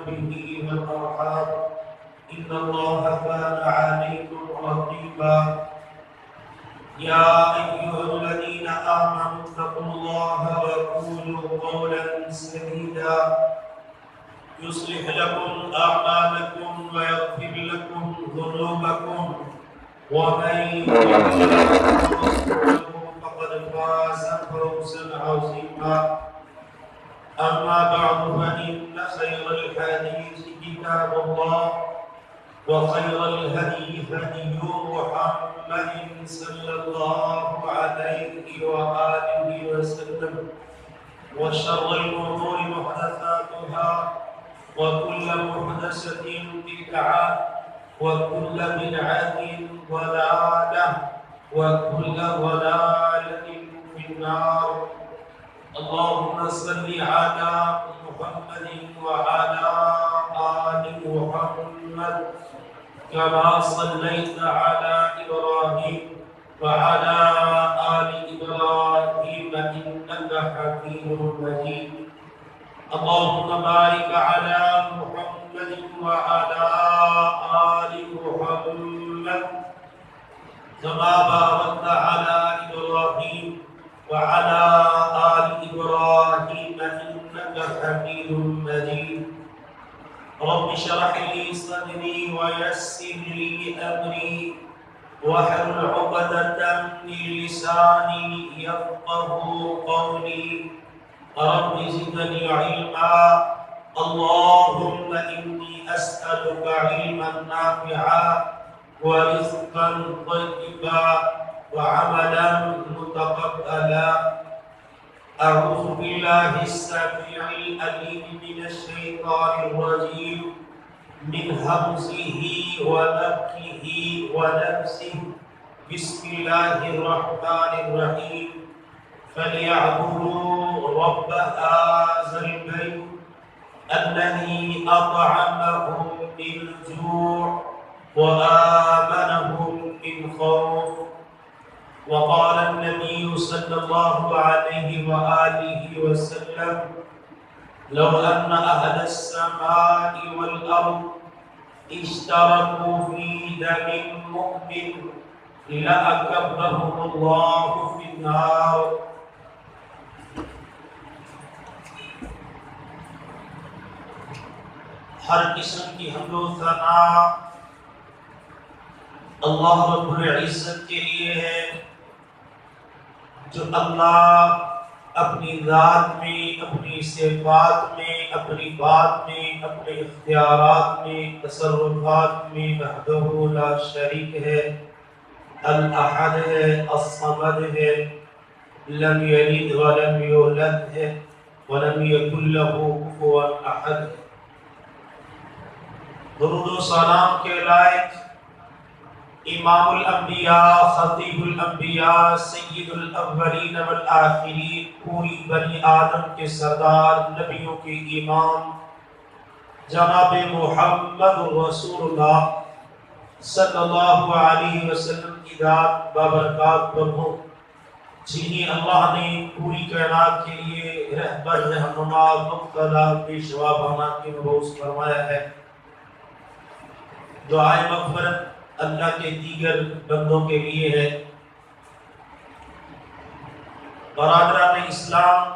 به والأرحام إن الله كان عليكم رقيبا يا أيها الذين آمنوا اتقوا الله وقولوا قولا سديدا يصلح لكم أعمالكم ويغفر لكم ذنوبكم ومن يطع الله ورسوله فقد فاز فوزا عظيما أما بعد فإن خير الحديث كتاب الله وخير الهدي هدي محمد صلى الله عليه وآله وسلم وشر الأمور محدثاتها وكل محدثة بدعة وكل بدعة ضلالة وكل ضلالة في النار. اللهم صل على محمد وعلى آل محمد كما صليت على إبراهيم وعلى آل إبراهيم إنك حميد مجيد. اللهم بارك على محمد وعلى آل محمد كما باركت على إبراهيم وعلى آل إبراهيم إنك حميد مجيد. رب اشرح لي صدري ويسر لي أمري واحلل عقدة من لساني يفقهوا قولي. رب زدني علما. اللهم إني أسألك علما نافعا ورزقا طيبا وعملا متقبلا. أعوذ بالله السميع العليم من الشيطان الرجيم من همزه ونفخه ونفسه. بسم الله الرحمن الرحيم. فليعبدوا رب هذا البيت الذي أطعمهم من جوع وآمنهم من خوف. وقال النبي صلى الله عليه وآله وسلم لو أن أهل السماء والأرض اشتركوا في دم مؤمن لأكبهم الله في النار. ہر قسم کی حمد و ثنا اللہ رب العزت کے لیے ہے، جو اللہ اپنی ذات میں، اپنی صفات میں، اپنی بات میں، اپنے اختیارات میں، تصرفات میں وحدہ لا شریک ہے، الاحد ہے، الصمد ہے، لم یلد ولم یولد ہے، ولم یکن لہ کفوا احد ہے۔ درود و سلام کے لائق امام الانبیاء، خطیب الانبیاء، سید الاولین والآخرین، پوری بنی آدم کے سردار، نبیوں کے امام جناب محمد رسول اللہ صلی اللہ علیہ وسلم کی ذات بابرکات پر ہو، جنہیں اللہ نے پوری کائنات کے لیے رہبر، رہنما، مقتدی، پیشوا بنا کے مبعوث فرمایا ہے۔ دعائے مغفرت اللہ کے دیگر بندوں کے لیے ہے۔ برادران اسلام،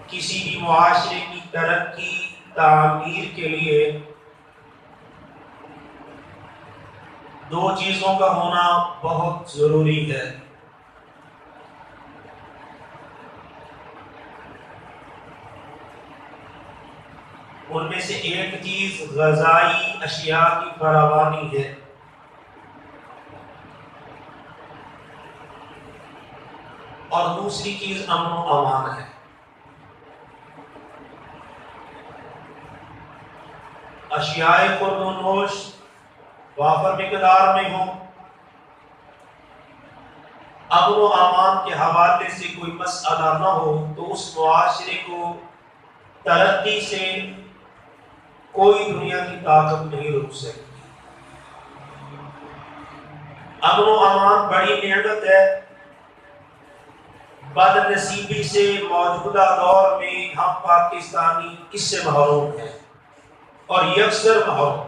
کسی بھی معاشرے کی ترقی، تعمیر کے لیے دو چیزوں کا ہونا بہت ضروری ہے۔ ان میں سے ایک چیز غذائی اشیاء کی فراوانی ہے، اور دوسری چیز امن و امان ہے۔ اشیاء خورد و نوش وافر مقدار میں ہوں، امن و امان کے حوالے سے کوئی مسئلہ نہ ہو، تو اس معاشرے کو ترقی سے کوئی دنیا کی طاقت نہیں روک سکتی۔ امن و امان بڑی نعمت ہے، بد نصیبی سے موجودہ دور میں ہم پاکستانی اس سے محروم ہیں اور یکسر محروم۔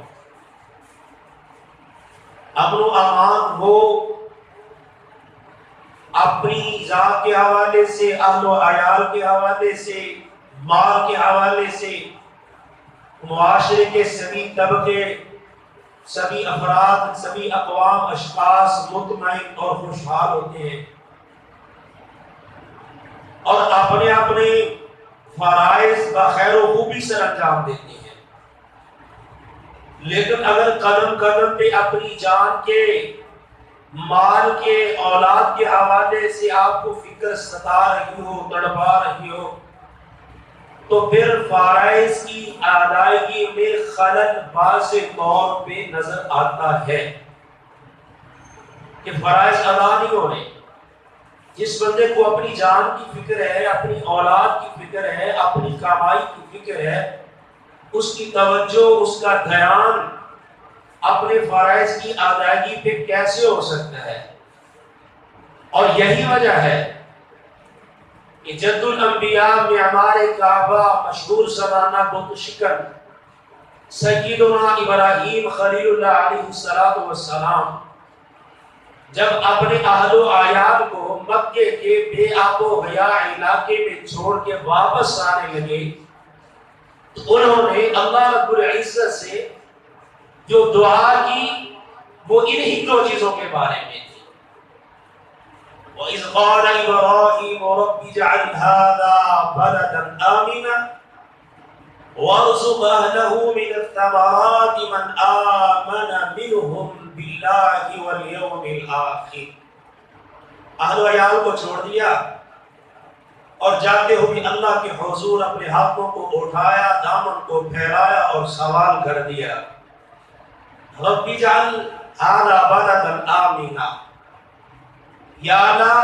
امن و امان ہو اپنی ذات کے حوالے سے، اہل و عیال کے حوالے سے، مال کے حوالے سے، معاشرے کے سبھی طبقے، سبھی افراد، سبھی اقوام، اشخاص مطمئن اور خوشحال ہوتے ہیں اور اپنے اپنے فرائض بخیر و خوبی سے انجام دیتے ہیں۔ لیکن اگر قدم قدم پہ اپنی جان کے، مال کے، اولاد کے حوالے سے آپ کو فکر ستا رہی ہو، تڑپا رہی ہو، تو پھر فرائض کی ادائیگی میں خلل واضح طور پہ نظر آتا ہے کہ فرائض ادا نہیں ہو رہے۔ جس بندے کو اپنی جان کی فکر ہے، اپنی اولاد کی فکر ہے، اپنی کمائی کی فکر ہے، اس کی توجہ، اس کا دھیان اپنے فرائض کی ادائیگی پہ کیسے ہو سکتا ہے؟ اور یہی وجہ ہے کہ جد الانبیاء معمار کعبہ، مشہور زمانہ بت شکن سیدنا ابراہیم خلیل اللہ علیہ السلام جب اپنے اہل و عیال کو مکے کے بے آب و حیا علاقے میں چھوڑ کے واپس آنے لگے تو انہوں نے اللہ رب العزت سے جو دعا کی وہ انہی دو چیزوں کے بارے میں تھی۔ وَإِذْ قَالَ إِبْرَاهِيمُ رَبِّ اجْعَلْ هَٰذَا بَلَدًا آمِنًا وَارْزُقْ أَهْلَهُ مِنَ الثَّمَرَاتِ مَنْ آمَنَ مِنْهُمْ بِاللَّهِ وَالْيَوْمِ الْآخِرِ۔ اہل و عیال کو چھوڑ دیا اور جاتے ہوئے اللہ کے حضور اپنے ہاتھوں کو اٹھایا، دامن کو پھیلایا اور سوال کر دیا، رب اجعل هذا بلدا آمنا، یا اللہ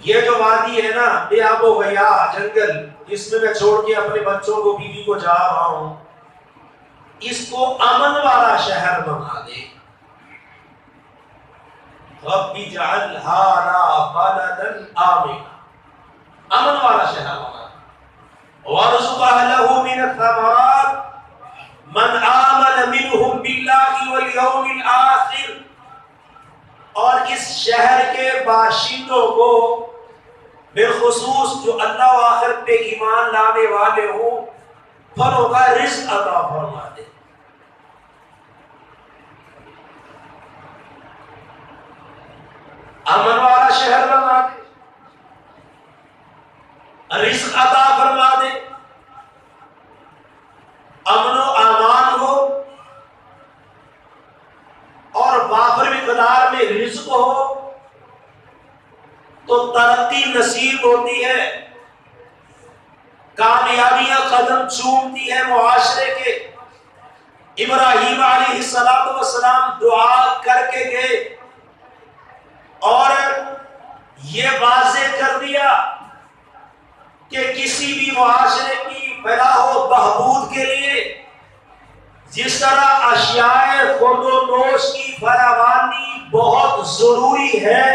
یہ جو وادی ہے نا بے آب و حیا جنگل، جس میں چھوڑ کے اپنے بچوں کو، بیوی کو جا رہا ہوں، اس کو امن والا شہر بنا دے۔ رب اجعل هذا بلدا آمنا، امن والا شہر بنا دے۔ وارزق اہلہ من الثمرات من آمن منہم باللہ والیوم الآخر، اور اس شہر کے باشندوں کو بالخصوص جو اللہ و آخرت پہ ایمان لانے والے ہوں، پھلوں کا رزق عطا فرما دے۔ امن والا شہر بنا دے، رزق عطا فرما دے، امن و امان ہو اور وافر مقدار میں رزق ہو تو ترقی نصیب ہوتی ہے، کامیابیاں قدم چومتی ہے معاشرے کے۔ ابراہیم علیہ السلام دعا کر کے گئے اور یہ واضح کر دیا کہ کسی بھی معاشرے کی فلاح و بہبود کے لیے جس طرح اشیاء خورد و نوش کی فراوانی بہت ضروری ہے،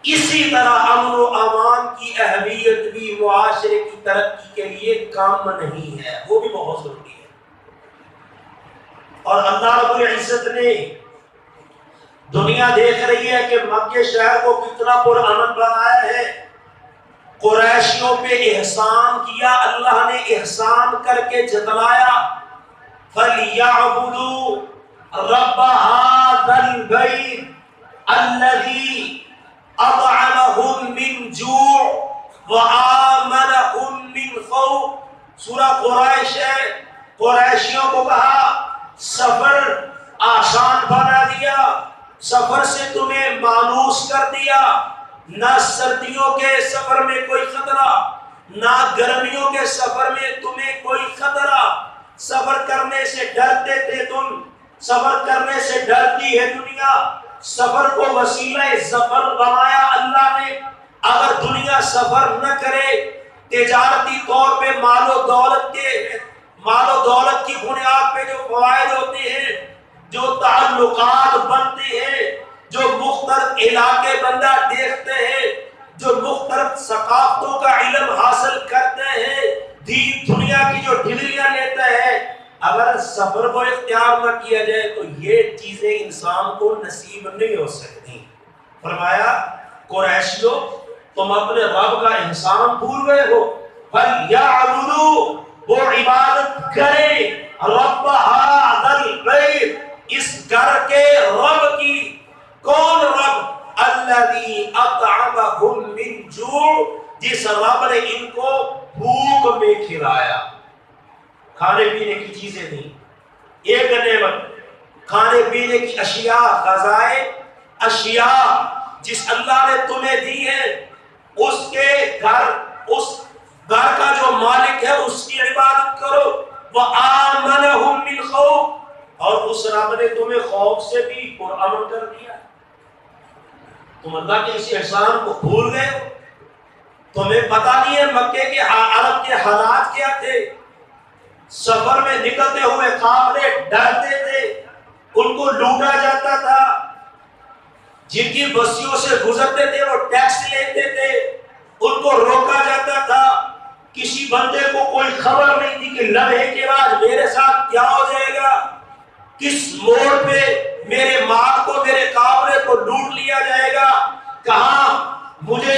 اسی طرح امن و امان کی اہمیت بھی معاشرے کی ترقی کے لیے کم نہیں ہے، وہ بھی بہت ضروری ہے۔ اور اللہ رب العزت نے دنیا دیکھ رہی ہے کہ مکہ شہر کو کتنا پرامن بنایا ہے، قریشیوں پہ احسان کیا، اللہ نے احسان کر کے جتلایا، فَلْيَعْبُدُوا رَبَّ هَٰذَا الْبَيْتِ الَّذِي أَطْعَمَهُم مِّن جُوعٍ وَآمَنَهُم مِّن خَوْفٍ۔ سورہ قریش ہے، قریشیوں کو کہا سفر آسان بنا دیا، سفر سے تمہیں مانوس کر دیا، نہ سردیوں کے سفر میں کوئی خطرہ، نہ گرمیوں کے سفر میں تمہیں کوئی خطرہ، سفر کرنے سے ڈرتے تھے تم، سفر کرنے سے ڈرتی ہے دنیا، سفر کو وسیلہ ظفر بنایا اللہ نے۔ اگر دنیا سفر نہ کرے، تجارتی طور پہ مال و دولت کی بنیاد پہ جو فوائد ہوتے ہیں، جو تعلقات بنتے ہیں، جو مختلف علاقے بندہ دیکھتے ہیں، جو مختلف ثقافتوں کا علم حاصل کرتے ہیں، دین دنیا کی جو ڈگریاں لیتے ہیں، اگر صبر کو اختیار نہ کیا جائے تو یہ چیزیں انسان کو نصیب نہیں ہو سکتی۔ فرمایا قریشیو تم اپنے رب کا احسان بھول گئے ہو، فَلْيَعْبُدُوا وہ عبادت کریں رب هَذَا الْبَيْتِ اس گھر کے رب کی۔ کون رب؟ الَّذِي أَطْعَمَهُم مِّن جُوعٍ جس رب نے ان کو بھوک میں کھلایا۔ کھانے پینے کی چیزیں نہیں، ایک نعمت کھانے پینے کی اشیاء، غذائیں، اشیاء جس اللہ نے تمہیں دی ہے، اس کے گھر، اس گھر کا جو مالک ہے اس کی عبادت کرو۔ وَآمَنَهُم مِّنْ خَوْفٍ اور اس رب نے تمہیں خوف سے بھی پرامن کر دیا۔ تم اللہ کے اس احسان کو بھول گئے ہو؟ تمہیں پتہ نہیں ہے مکے کے عرب کے حالات کیا تھے؟ سفر میں نکلتے ہوئے قافلے ڈرتے تھے، ان کو لوٹا جاتا تھا، جن کی بستیوں سے گزرتے تھے وہ ٹیکس لیتے تھے، ان کو روکا جاتا تھا۔ کسی بندے کو کوئی خبر نہیں تھی کہ لمحے کے بعد میرے ساتھ کیا ہو جائے گا، کس موڑ پہ میرے مال کو، میرے قافلے کو لوٹ لیا جائے گا، کہاں مجھے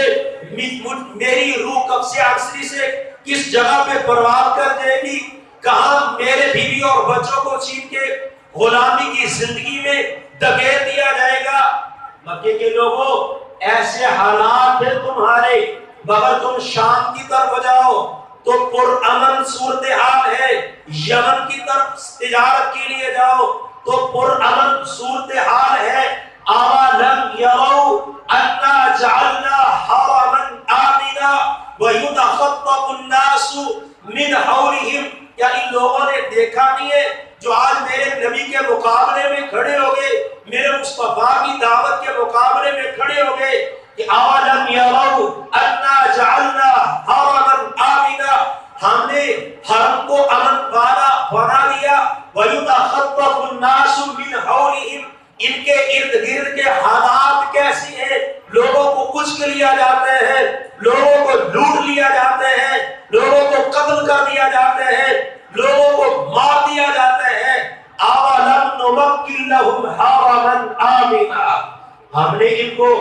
میری روح قبض عصری سے کس جگہ پہ پرواز کر جائے گی، کہاں میرے بیوی اور بچوں کو چھین کے غلامی کی زندگی میں دھکیل دیا جائے گا۔ مکے کے لوگوں ایسے حالات ہیں تمہارے، مگر تم شام کی طرف جاؤ تو پرامن صورتحال ہے، یمن کی طرف تجارت کے لیے جاؤ تو پرامن صورتحال ہے۔ اَوَلَمْ يَرَوْا أَنَّا جَعَلْنَا حَرَمًا آمِنًا وَيُتَخَطَّفُ النَّاسُ مِنْ حَوْلِهِمْ کیا ان لوگوں نے دیکھا نہیں ہے جو آج میرے نبی کے مقابلے میں کھڑے ہو گئے، میرے مصطفیٰ کی دعوت کے مقابلے میں کھڑے ہو گئے کہ اَوَلَمْ يَرَوْا أَنَّا جَعَلْنَا حَرَمًا آمِنًا ہم نے حرم کو امن والا بنا دیا، وَيُتَخَطَّفُ النَّاسُ مِنْ حَوْلِهِمْ ان کے ارد گرد کے حالات کیسی ہیں، لوگوں کو کچھ لیا جاتے ہیں، لوگوں کو لوٹ لیا جاتے ہیں، لوگوں کو قتل کر دیا جاتے ہیں، لوگوں کو مار دیا جاتے ہیں۔ اَوَلَمْ نُمَكِّن لَّهُمْ حَرَمًا آمِنًا ہم نے ان کو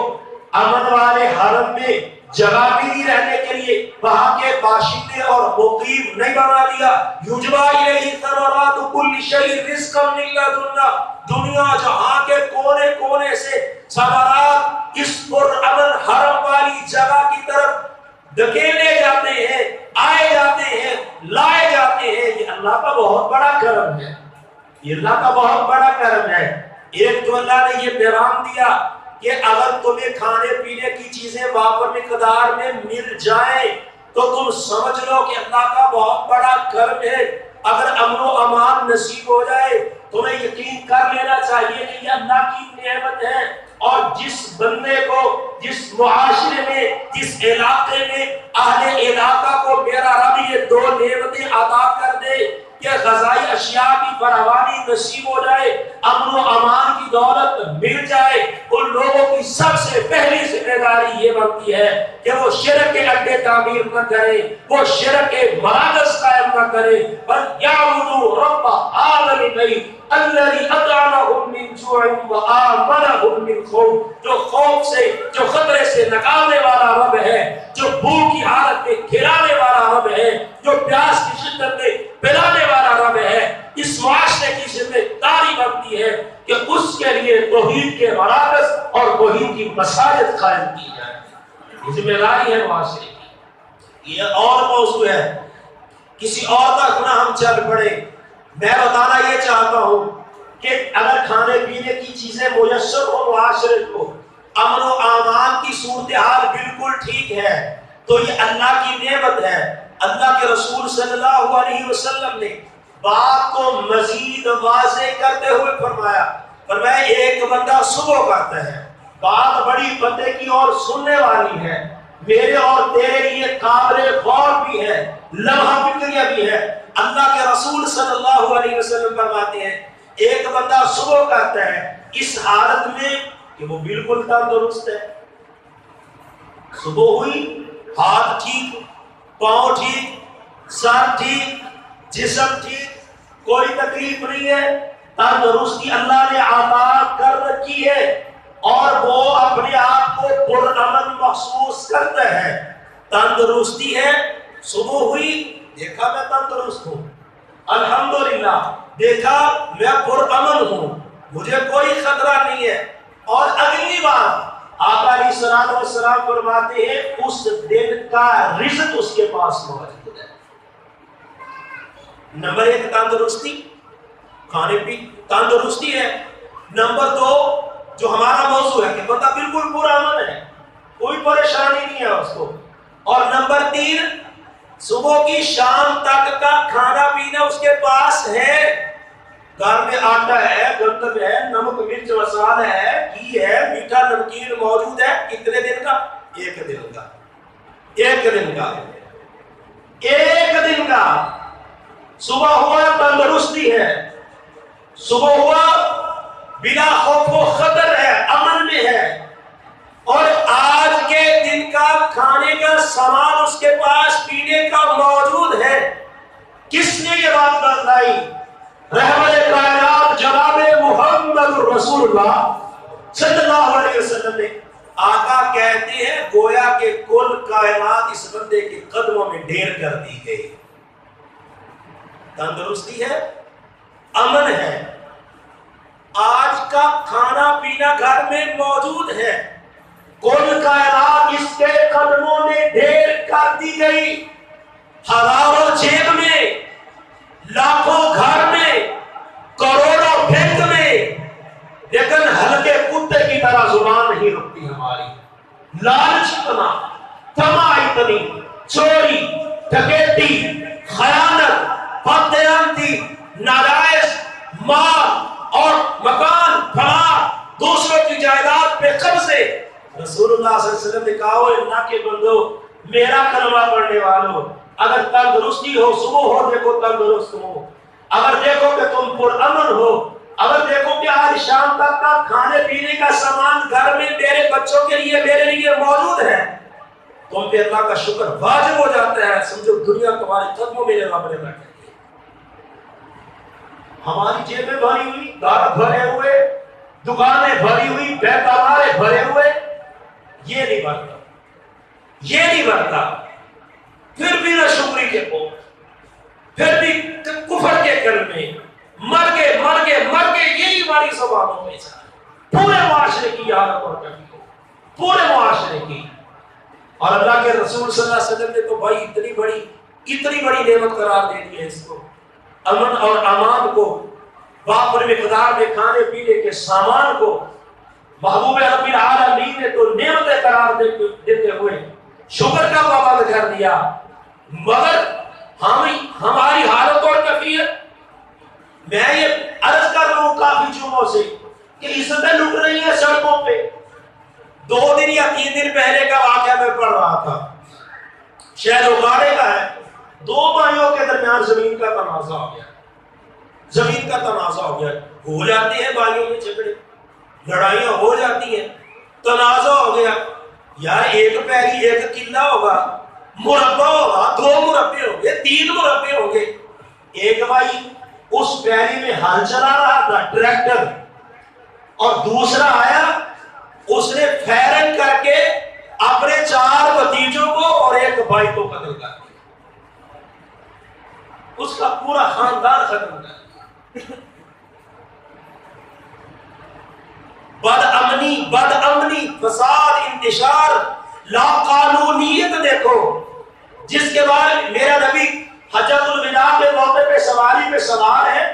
امن والے حرم میں جگہ بھی نہیں رہنے کے لیے، وہاں کے باشندے اور مقیم نہیں بنا دیا۔ یجبا الیہ ثمرات کل شیء رزقا من لدنا دنیا جہاں کے کونے کونے سے ثمرات اس پرامن حرم والی جگہ کی طرف دھکیلے جاتے ہیں، آئے جاتے ہیں، لائے جاتے ہیں۔ یہ اللہ کا بہت بڑا کرم ہے، یہ اللہ کا بہت بڑا کرم ہے۔ ایک تو اللہ نے یہ پیغام دیا کہ اگر تمہیں کھانے پینے کی چیزیں وافر مقدار میں مل جائیں تو تم سمجھ لو کہ اللہ کا بہت بڑا کرم ہے۔ اگر امن و امان نصیب ہو جائے تمہیں یقین کر لینا چاہیے کہ یہ اللہ کی نعمت ہے، اور جس بندے کو، جس معاشرے میں، جس علاقے میں، اہل علاقہ کو میرا رب یہ دو نعمتیں عطا کر دے کہ غذائی اشیاء کی فراوانی نصیب ہو جائے، امن و امان کی دولت مل جائے، ان لوگوں کی سب سے پہلی ذمہ داری یہ بنتی ہے کہ وہ شرک کے اڈے تعمیر نہ کرے، وہ شرک کے مراکز قائم نہ کرے، بل یعبدوا رب هذا البیت الذی اطعمهم من جوع وآمنهم من خوف جو خوف سے، جو خطرے سے نکالنے والا رب ہے، جو بھوک کی حالت میں کھلانے والا رب ہے، جو پیاس کی شدت میں پلانے والا رب ہے۔ اس معاشرے کی ذمہ داری بنتی ہے کہ اس کے لیے توحید کے مراکز اور توحید کی مساجد قائم کی جائے، یہ ذمہ داری ہے معاشرے کی۔ یہ اور موضوع ہے، کسی اور تک نہ ہم چل پڑے۔ میں بتانا یہ چاہتا ہوں کہ اگر کھانے پینے کی چیزیں میسر ہو معاشرے کو، امن و امان کی صورتحال بالکل ٹھیک ہے تو یہ اللہ کی نعمت ہے۔ اللہ کے رسول صلی اللہ علیہ وسلم نے بات کو مزید واضح کرتے ہوئے فرمایا ایک بندہ صبح کرتا ہے، بات بڑی بندے کی اور سننے والی ہے، میرے اور تیرے لیے قابل غور بھی ہے، لمحہ فکریہ بھی ہے۔ اللہ کے رسول صلی اللہ علیہ وسلم فرماتے ہیں ایک بندہ صبح کرتا ہے اس حالت میں کہ وہ بالکل تندرست ہے. صبح ہوئی ہاتھ ٹھیک، پاؤں ٹھیک، سر ٹھیک، جسم ٹھیک، کوئی تکلیف نہیں ہے. تندرستی اللہ نے عطا کر رکھی ہے اور وہ اپنے آپ کو پرامن محسوس کرتا ہے. تندرستی ہے. صبح ہوئی دیکھا میں تندرست ہوں، الحمدللہ، دیکھا میں پرامن ہوں، مجھے کوئی خطرہ نہیں ہے. اور اگلی بات آقا علیہ الصلوۃ والسلام فرماتے ہیں اس دن کا رزق اس کے پاس موجود ہے. نمبر ایک تندرستی، کھانے پی تندرستی ہے. نمبر دو جو ہمارا موضوع ہے کہ بندہ بالکل پرامن ہے، کوئی پریشانی نہیں ہے اس کو. اور نمبر تین صبح کی شام تک کا کھانا پینا اس کے پاس ہے. گھر میں آٹا ہے، گندم ہے، نمک مرچ مسالہ ہے، گھی ہے، میٹھا نمکین موجود ہے. کتنے دن کا؟ ایک دن کا. ایک دن کا. ایک دن کا. صبح ہوا تندرستی ہے، صبح ہوا بلا خوف و خطر ہے، امن میں ہے. اور آج کے دن کا کھانے کا سامان اس کے پاس پینے کا موجود ہے. کس نے یہ بات بتلائی؟ رحمت کائنات جناب محمد رسول اللہ صلی اللہ علیہ وسلم نے. آقا کہتے ہیں گویا کہ کل کائنات اس بندے کے قدموں میں ڈھیر کر دی گئی. تندرستی ہے، امن ہے، آج کا کھانا پینا گھر میں موجود ہے، کل کائنات اس کے قدموں میں ڈھیر کر دی گئی. ہزاروں جیب میں، لاکھوں گھر میں، کروڑوں بینک میں، لیکن ہلکے کتے کی طرح زبان نہیں رکتی ہماری. لالچ اتنا، طمع اتنی، چوری، ڈکیتی، خیانت، بددیانتی، ناجائز مال اور مکان پھڑا، دوسروں کی جائیداد پہ قبضے. رسول اللہ صلی اللہ علیہ وسلم نے کہا اللہ کے بندو، میرا کلمہ پڑھنے والوں، اگر تندرستی ہو، صبح ہو دیکھو تندرست ہو، اگر دیکھو کہ تم پرامن ہو، اگر دیکھو کہ آج شام تک کا کھانے پینے کا سامان گھر میں میرے بچوں کے لیے میرے لیے موجود ہے، تم پہ اللہ کا شکر واجب ہو جاتا ہے. سمجھو دنیا تمہارے قدموں میں رب نے رکھی. ہماری جیبیں بھری ہوئی، دار بھرے ہوئے، دکانیں بھری ہوئی، بیکارے بھرے ہوئے، یہ نہیں بھرتا، یہ نہیں بھرتا. پھر بھی نہ شکری کے پو، پھر بھی کفر کے کلمے، مر کے یہی ہماری زبانوں میں پورے معاشرے کی حالت اور کمی ہو، پورے معاشرے کی. اور اللہ کے رسول صلی اللہ علیہ وسلم نے تو بھائی اتنی بڑی نعمت قرار دے دی ہے اس کو، امن اور امان کو، وافر مقدار میں کھانے پینے کے سامان کو. محبوب رب العالمین نے تو نعمتیں قرار دیتے ہوئے شکر کا پابند کر دیا. مگر ہماری حالت اور کیفیت، میں یہ عرض کر رہا ہوں کافی جمعوں سے کہ عزتیں لٹ رہی ہیں سڑکوں پہ. 2 دن یا 3 دن پہلے کا واقعہ میں پڑھ رہا تھا، شہر اگاڑے کا ہے. 2 بھائیوں کے درمیان زمین کا تنازع ہو گیا، زمین کا تنازع ہو گیا. ہو جاتے ہیں بھائیوں میں جھگڑے، لڑائیاں ہو جاتی ہیں، تنازع ہو گیا. یار ایک پیری ایک قلعہ ہوگا، مربع ہوگا، 2 مربع ہوں گے، 3 مربع ہوں گے. ایک بھائی اس پیری میں ہل چلا رہا تھا ٹریکٹر، اور دوسرا آیا، اس نے فیرن کر کے اپنے 4 بھتیجوں کو اور ایک بھائی کو قتل کر دیا. اس کا پورا خاندان ختم کر دیا. بد امنی، فساد، انتشار، لا قانونیت دیکھو، جس کے بعد میرا نبی حجۃ الوداع کے موقع پہ سواری پہ سوار ہے،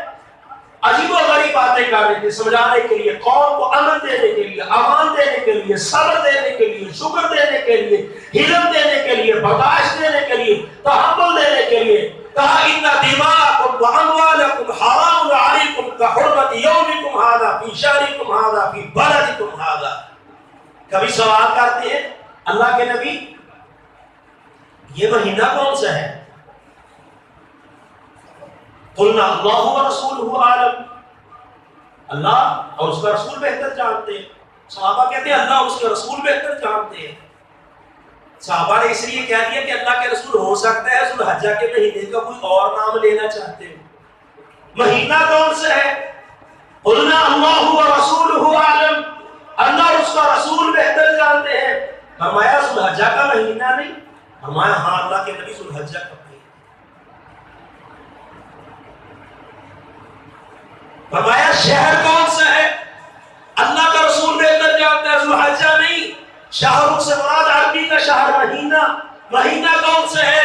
عجیب و غریب باتیں کر رہے تھے سمجھانے کے لیے، قوم کو امن دینے کے لیے، امان دینے کے لیے، صبر دینے کے لیے، شکر دینے کے لیے، حلم دینے کے لیے، برداشت دینے کے لیے، تحمل دینے کے لیے. کہا ان دماءکم واموالکم حرام علیکم کحرمت یومکم ھذا فی شہرکم ھذا فی بلدکم ھذا. کبھی سوال کرتے ہیں اللہ کے نبی یہ مہینہ کون سا ہے؟ قلنا اللہ ورسولہ عالم، اللہ اور اس کا رسول بہتر جانتے ہیں. صحابہ کہتے ہیں اللہ اس کے رسول بہتر جانتے ہیں. صحابہ نے اس لیے کہہ دیا کہ اللہ کے رسول ہو سکتا ہے ذو الحجہ کے مہینے کا کوئی اور نام لینا چاہتے ہو. مہینہ کون سا ہے؟ قلنا اللہ ورسولہ اعلم، اللہ اور اس کا رسول بہتر جانتے ہیں. فرمایا ذو الحجہ کا مہینہ نہیں؟ فرمایا ہاں اللہ کے نبی ذو الحجہ کا مہینہ. فرمایا شہر کون سا ہے؟ اللہ کا رسول بہتر جانتا ہے، ذو الحجہ نہیں. شہر سے مراد عربی کا شہر مہینہ. مہینہ کون سا ہے؟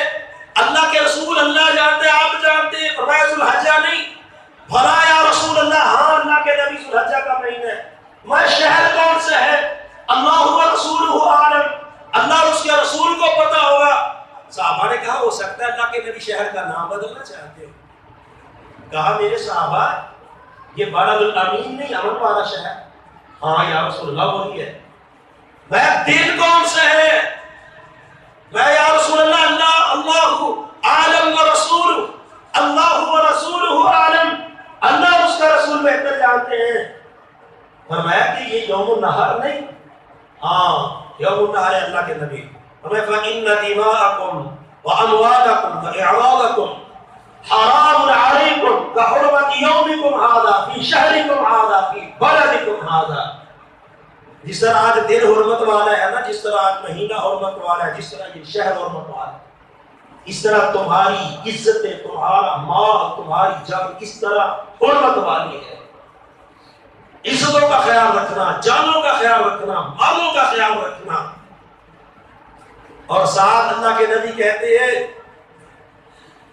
اللہ کے رسول اللہ جانتے ہیں، آپ جانتے ہیں. فرمایا ذو الحجہ نہیں. بھلا یا رسول اللہ، ہاں اللہ کے نبی ذو الحجہ کا مہینہ ہے. میں شہر کون سا ہے؟ اللہ و رسولہ اعلم، اللہ اور اس کے رسول کو پتا ہوگا. صحابہ نے کہا ہو سکتا ہے اللہ کے نبی شہر کا نام بدلنا چاہتے ہو. کہا میرے صحابہ یہ بلد الامین نہیں، امن والا شہر. ہاں یا رسول اللہ وہی ہے. میں دن کون سا ہے؟ میں یا رسول اللہ اللہ عالم و رسول، اللہ و رسولہ عالم، اللہ اور اس کا رسول بہتر جانتے ہیں. فرمایا کہ یہ یوم النحر نہیں؟ ہاں یوم النحر ہے اللہ کے نبی. فرمایا فَإِنَّ دِمَاءَكُمْ وَأَمْوَالَكُمْ وَإِعْرَاضَكُمْ حرام علیکم کحرمت یومکم ھذا فی شہرکم ھذا فی بلدکم ھذا. جس طرح آج دن حرمت والا ہے نا، جس طرح آج مہینہ حرمت والا ہے، جس طرح یہ شہر حرمت والا ہے، اس طرح تمہاری عزتیں، تمہارا مال، تمہاری جان اس طرح حرمت والی ہے. عزتوں کا خیال رکھنا، جانوں کا خیال رکھنا، مالوں کا خیال رکھنا. اور ساتھ اللہ کے نبی کہتے ہیں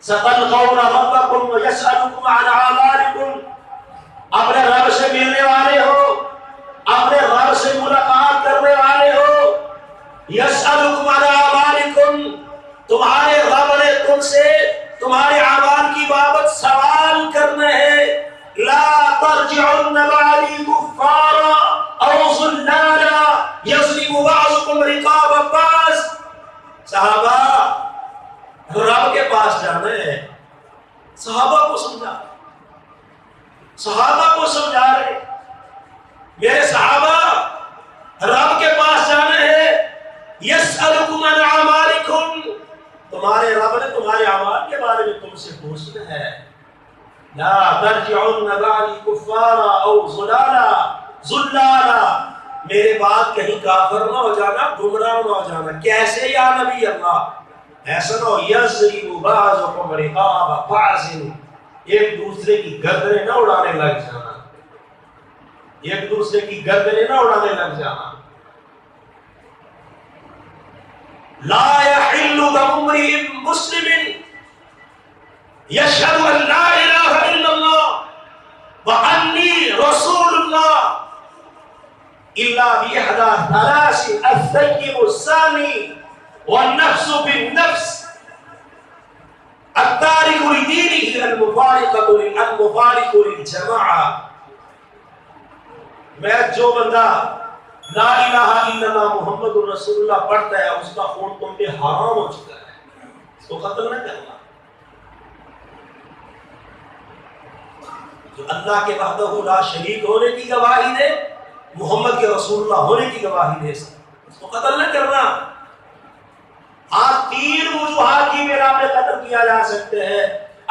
سَتَلْقَوْنَ رَبَّكُمْ وَيَسْأَلُكُمْ عَنْ أَعْمَالِكُمْ. اپنے رب سے ملنے والے ہو، اپنے رب سے ملاقات کرنے والے ہو. یسألکم عن اعمالکم، تمہارے رب نے تم سے تمہارے اعمال کی بابت سوال کرنا ہے. لا ترجعن بعدی کفارا او ظلالا یضرب بعضکم رقاب بعض. صحابہ رب کے پاس جانا ہے. صحابہ کو سمجھا رہے میرے صحابہ رب کے پاس جانا ہے. یسألکم عن اعمالکم، تمہارے رب نے تمہارے اعمال کے بارے میں تم سے پوچھنا ہے. لا ترجعن بعدی کفارا او ظلالا، میرے بعد کہیں کافر نہ ہو جانا، گمراہ نہ ہو جانا. کیسے یا نبی اللہ؟ ایسا نہ ہو یضرب بعضکم رقاب بعض، ایک دوسرے کی گردنیں نہ اڑانے لگ جانا، ایک دوسرے کی گردنیں نہ اڑانے لگ جانا. لا يحل دم امرئ مسلم يشهد ان لا اله الا الله واني رسول الله الا باحدى ثلاث: الثيب الزاني والنفس بالنفس التارك لدينه المفارق للجماعة. میں جو بندہ لا الہ الا اللہ محمد الرسول اللہ پڑھتا ہے اس کا خون تم پہ حرام ہو چکا ہے، اس کو قتل نہ کرنا. جو اللہ کے وحدہ لا شریک ہونے کی گواہی دے، محمد کے رسول اللہ ہونے کی گواہی دے، اس کو قتل نہ کرنا. آپ 3 وجوہات کی بنا پہ قتل کیا جا سکتے ہیں.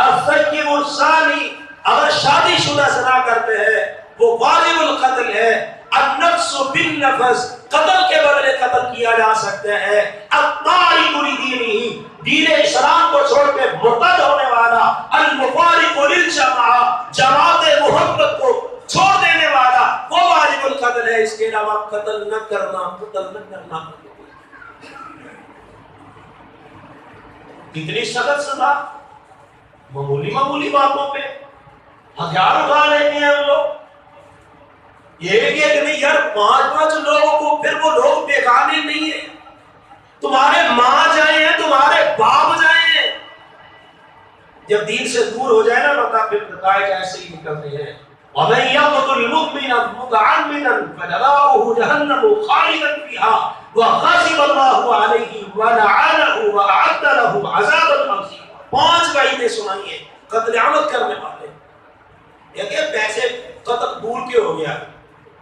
الثیب الزانی، اگر شادی شدہ زنا کرتے ہیں وہ واجب القتل ہے. النفس بالنفس، قتل کے بدلے قتل کیا جا سکتا ہے. الطارق لدینہ، دین اسلام کو چھوڑ کے مرتد ہونے والا. المفارق للجماعہ، جماعت محمد کو چھوڑ دینے والا وہ واجب القتل ہے. اس کے علاوہ قتل نہ کرنا، قتل نہ کرنا. کتنی سخت سزا، معمولی باتوں پہ ہتھیار اٹھا لیتے ہیں ہم لوگ. یہ کہ نہیں یار 5 لوگوں کو، پھر وہ لوگ بیگانے نہیں ہیں، تمہارے ماں جائیں ہیں، تمہارے باپ جائیں ہیں. جب دین سے دور ہو جائے نا بتا، پھر نتائج ایسے ہی نکلتے ہیں. وَمَن يَقْتُلْ مُؤْمِنًا مُتَعَمِّدًا فَجَزَاؤُهُ جَهَنَّمُ خَالِدًا فِيهَا وَغَضِبَ اللَّهُ عَلَيْهِ وَلَعَنَهُ وَأَعَدَّ لَهُ عَذَابًا عَظِيمًا. 5 وعیدیں سنائی ہیں قتل عمد کرنے والے. یہ کہ پیسے قتل دور کے ہو گیا،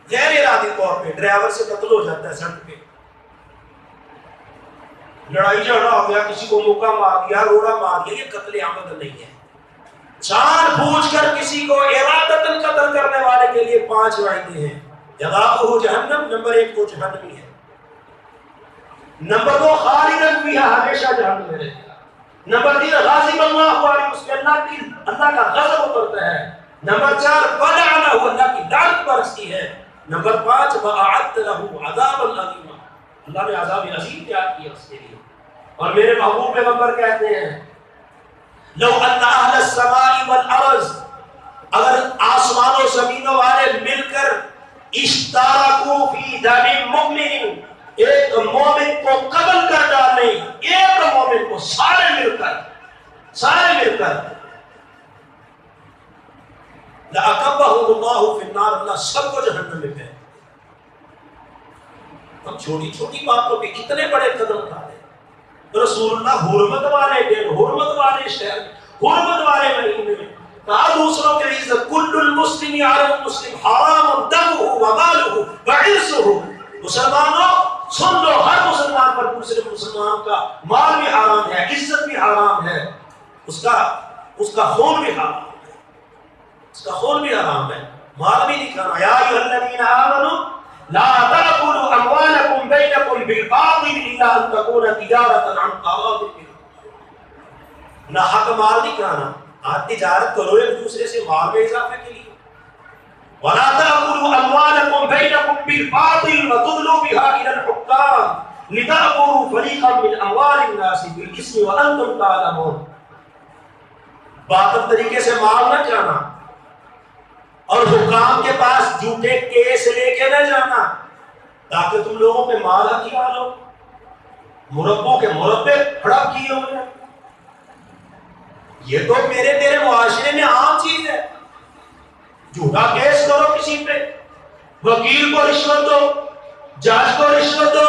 غیر ارادی طور پہ ڈرائیور سے قتل ہو جاتا ہے سڑک پہ، لڑائی جھگڑا ہو گیا، کسی کو موقع مار دیا، روڑا مار دیا، یہ قتل عمد نہیں ہے۔ جان بوجھ کر کسی کو ارادتاً قتل کرنے والے کے لیے 5 وعیدیں ہیں۔ جزاؤہ جہنم، نمبر 1 تو جہنمی ہے، نمبر 2 خالداً فیہا، ہمیشہ جہنم میں رہے گا، نمبر 3 غاضب اللہ علیہ، اس پہ اللہ کا غضب اترتا ہے، نمبر 4 ولعنہ، اللہ کی لعنت برستی ہے، نمبر 5 وأعد لہ عذابا عظیما، اللہ نے عذاب عظیم تیار کیا اس کے لیے۔ اور میرے محبوب پیغمبر کہتے ہیں لو ان اہل السماء والارض، اگر آسمان و زمینوں والے مل کر اشترکوا فی دم مؤمن، ایک مومن کو قتل کر ڈالیں، ایک مومن کو سارے مل کر لأکبہم اللہ فی النار، اللہ سب کو جہنم میں پھینک۔ ہم چھوٹی چھوٹی باتوں پہ اتنے بڑے قدم اٹھاتے ہیں۔ رسول اللہ حرمت والے دن، حرمت والے شہر، حرمت والے مہینے میں کہا دوسروں کے عزت، کل المسلم علی المسلم حرام دمہ ومالہ وعرضہ، مسلمانوں سن لو، ہر مسلمان پر دوسرے مسلمان کا مال بھی حرام ہے، عزت بھی حرام ہے، اس کا خون بھی حرام ہے، اس کا خون بھی حرام ہے، مال بھی نہیں کھانا۔ یا ایھا الذین آمنوا لا تأکلوا اموالکم بینکم بالباطل الا ان تکون تجارۃ عن تراض منکم، نہ حق مال نہیں کھانا، آپ تجارت کرو ایک دوسرے سے مال میں اضافے کے لیے۔ ولا تأكلوا أموالكم بينكم بالباطل وتدلوا بها إلى الحكام لتأكلوا فريقا من أموال الناس بالإثم وأنتم تعلمون، باطل طریقے سے مال نہ کھانا اور حکام کے پاس جھوٹے کیس لے کے نہ جانا تاکہ تم لوگوں پہ مال ہتھیار لو، مربوں کے مربے ہڑپ کیے ہوئے ہیں۔ یہ تو میرے تیرے معاشرے میں عام چیز ہے، جھوٹا کیس کرو کسی پہ، وکیل کو رشوت دو، جج کو رشوت دو،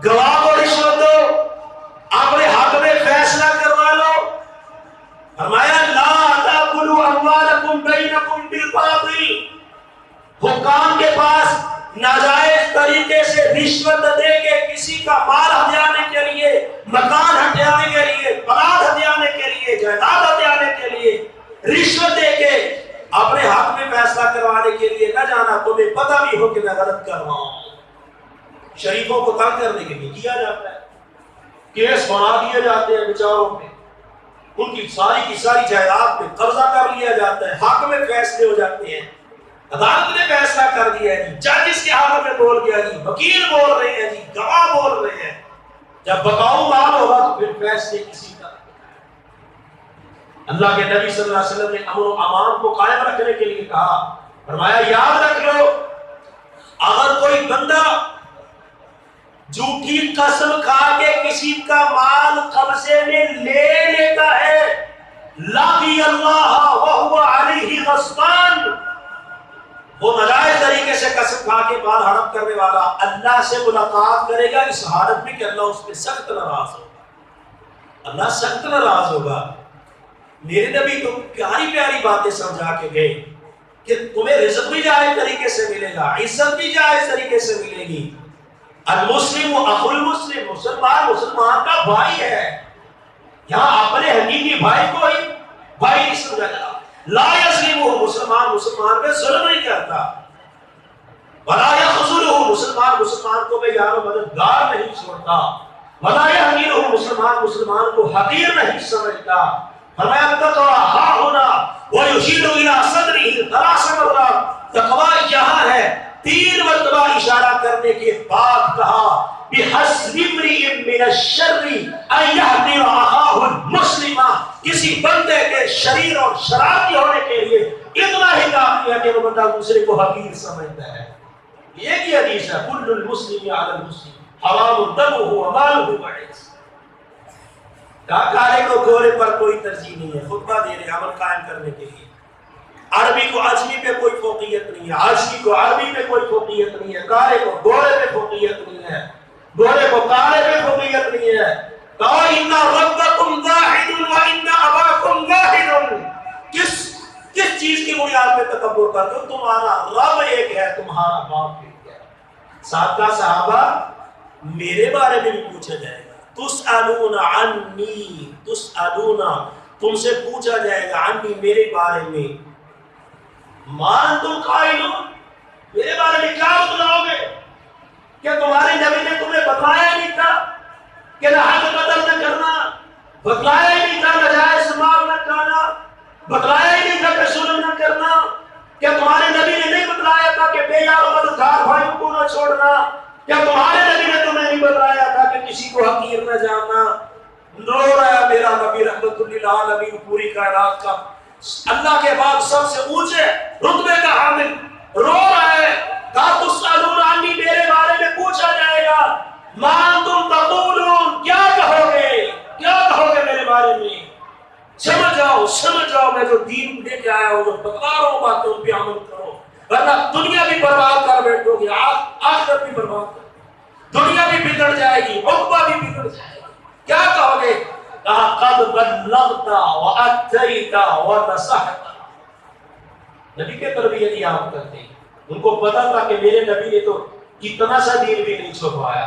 گواہ کو رشوت دو، اپنے حق میں فیصلہ کروا لو۔ فرمایا لا تأکلوا اموالکم بینکم بالباطل، حکام کے پاس ناجائز طریقے سے رشوت دے کے کسی کا مال ہتھیانے کے لیے، مکان ہتھیانے کے لیے، پلاٹ ہتھیانے کے لیے، جائیداد ہتھیانے کے لیے رشوت دے کے اپنے حق میں فیصلہ کروانے کے لیے نہ جانا، تمہیں پتہ بھی ہو کہ میں غلط کر رہا ہوں۔ شریفوں کو تنگ کرنے کے لیے کیا جاتا ہے، کیس بنا دیے جاتے ہیں بیچاروں پہ، ان کی ساری جائیداد پہ قبضہ کر لیا جاتا ہے، حق میں فیصلے ہو جاتے ہیں، عدالت نے فیصلہ کر دیا ہے جی، جج اس کے حق میں بول گیا جی، وکیل بول رہے ہیں جی، گواہ بول رہے ہیں، جب بقاؤ مال ہوگا تو پھر فیصلے کسی کا۔ اللہ کے نبی صلی اللہ علیہ وسلم نے امن و امان کو قائم رکھنے کے لیے کہا، فرمایا یاد رکھ لو اگر کوئی بندہ جھوٹی قسم کھا کے کسی کا مال قبضے میں لے لیتا ہے، لقی اللہ وہو علیہ غضبان، وہ ناجائز طریقے سے قسم کھا کے مال ہڑپ کرنے والا اللہ سے ملاقات کرے گا اس حالت میں کہ اللہ اس پہ سخت ناراض ہوگا، اللہ سخت ناراض ہوگا۔ میرے نبی تو پیاری پیاری باتیں سمجھا کے گئے کہ تمہیں رزق بھی جائز طریقے سے ملے گا، عزت بھی جائز طریقے سے ملے گی۔ المسلم اخو المسلم، مسلمان مسلمان کا بھائی ہے، یہاں اپنے حقیقی بھائی کو ہی بھائی نہیں سمجھا جاتا۔ لا یظلمہ، مسلمان مسلمان پہ ظلم نہیں کرتا، ولا یخذلہ، مسلمان مسلمان کو بے یار و مددگار نہیں چھوڑتا، ولا یحقرہ، مسلمان مسلمان کو حقیر نہیں سمجھتا۔ فرمایا تقوی ہا ہونا ویشیر الی صدرہ ثلاث مرات، تقوی یہاں ہے، 3 مرتبہ اشارہ کرنے کے بعد کہا بحسب امرئ من الشر ان یحقر اخاہ المسلم، کسی بندے کے شریر اور شرارتی ہونے کے لیے اتنا ہی کافی ہے کہ وہ بندہ دوسرے کو حقیر سمجھتا ہے۔ یہ کی حدیث ہے کل المسلم علی المسلم حرام دمہ ومالہ وعرضہ۔ کالے کو گورے پر کوئی ترجیح نہیں ہے، خطبہ دے رہے عمل قائم کرنے کے لیے۔ عربی کو عجمی پہ کوئی فوقیت نہیں ہے، عجمی کو عربی پہ کوئی فوقیت نہیں ہے، کالے کو گورے پہ فوقیت نہیں ہے، گورے کو کالے پہ فوقیت نہیں ہے۔ کہا ان ربکم واحد وان اباکم واحد، کس چیز کی کی بنیاد پہ تکبر کرتے ہو؟ تمہارا رب ایک ہے، تمہارا باپ ایک ہے۔ سادہ صحابہ میرے بارے میں بھی پوچھا جائے گا، تسألون عنی، تسألون تم سے پوچھا جائے گا، عنی میرے بارے میں، ما انتم قائلون میرے بارے میں کیا بتلاؤ گے؟ کہ تمہارے نبی نے تمہیں بتلایا نہیں تھا کہ ناحق قتل نہ کرنا، بتلایا ہی نہیں تھا ناجائز مال نہ کھانا، بتلایا ہی نہیں تھا کہ ظلم نہ کرنا، کیا تمہارے نبی نے نہیں بتلایا تھا کہ بے یار و مددگار بھائیوں کو نہ چھوڑنا؟ کیا تمہارے نبی نے تمہیں نہیں بتلایا تھا کہ کسی کو حقیر نہ جاننا؟ رو رہا ہے میرا نبی رحمت للعالمین، پوری کائنات کا اللہ کے بعد سب سے اونچے رتبے کا حامل، رو رہا ہے، کہا تسألون عنی میرے بارے میں پوچھا جائے گا، ما انتم تقولون کیا کہو گے، کیا کہو گے میرے بارے میں؟ سمجھ جاؤ میں جو دین لے کے آیا ہوں، جو بتلا رہا ہوں باتیں ان پہ عمل کرو، ورنہ دنیا بھی برباد کر بیٹھو گے، آخرت بھی برباد کر، دنیا بھی بگڑ جائے گی، عقبہ بھی بگڑ جائے گی، کیا کہو گے؟ کہا قد بلغت واتیت ونصحت۔ نبی کے تربیت یاب کرتے ہیں، ان کو پتا تھا کہ میرے نبی نے تو اتنا سا دین بھی نہیں چھپایا،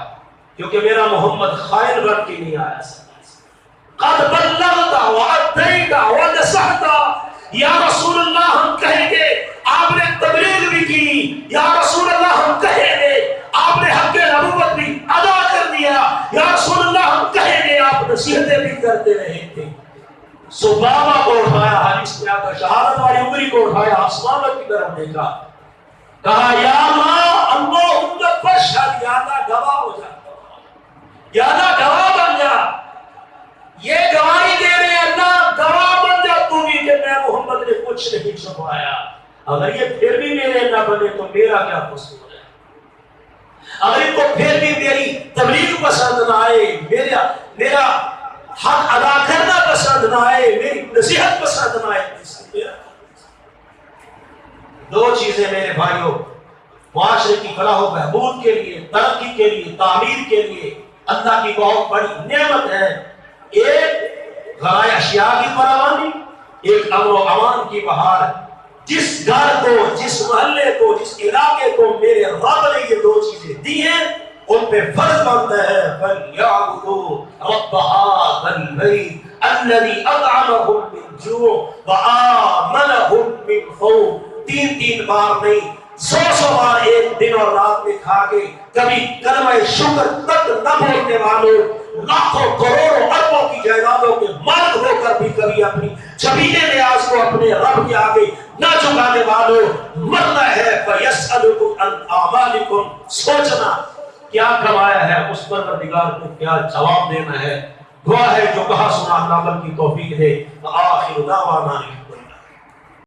کیونکہ میرا محمد خائن بن کے نہیں آیا۔ قد بلغت واتیت ونصحت، یا رسول اللہ ہم کہیں گے آپ نے تبلیغ بھی کی، یا رسول اللہ ہم کہیں گے آپ نے حق نبوت بھی ادا کر دیا، یا رسول اللہ ہم کہیں گے آپ نصیحتیں بھی کرتے رہے تھے۔ سو بابا کو اٹھایا، حدیث میں آتا شہادت والی انگلی کو اٹھایا، آسمانوں کی طرف دیکھا، کہا یا ماں اللہم فاشہد، یا اللہ گواہ ہو جا، یا اللہ گواہ بن جا، یہ گواہی دے رہے ہیں اللہ گواہ بن جا تو بھی کہ میں محمد نے کچھ نہیں چھپایا۔ اگر یہ پھر بھی میرے نہ بنے تو میرا کیا قصور ہے؟ اگر ان کو پھر بھی میری تبلیغ پسند نہ آئے، میرا حق ادا کرنا پسند نہ آئے، میری نصیحت پسند نہ آئے، دو چیزیں میرے بھائیوں معاشرے کی فلاح و بہبود کے لیے، ترقی کے لیے، تعمیر کے لیے اللہ کی بہت بڑی نعمت ہے، ایک غذائے اشیاء کی فراوانی، ایک امن و امان کی بہار۔ جس گھر کو، جس محلے کو، جس علاقے کو میرے رب نے یہ دو چیزیں دی ہیں، ان پہ فرض بنتا ہے فَلْيَعْبُدُوا رَبَّ هَٰذَا الْبَيْتِ الَّذِي أَطْعَمَهُم مِّن جُوعٍ وَآمَنَهُم مِّن خَوْفٍ، تین بار نہیں، 100 بار ایک دن اور رات میں کھا کے کبھی کلمہ شکر تک نہ بولنے والوں، لاکھوں کروڑوں اربوں کی جائیدادوں کے مالک ہو کر بھی کبھی اپنی زمینِ نیاز کو اپنے رب کے آگے نہ چکانے والوں، مرنا ہے فَيَسْأَلُكُمْ عَنْ أَعْمَالِكُمْ، سوچنا کیا کمایا ہے، اس پروردگار کو کیا جواب دینا ہے۔ دعا ہے جو کہا سنا اللہ عمل کی توفیق دے۔ آخر دعوانا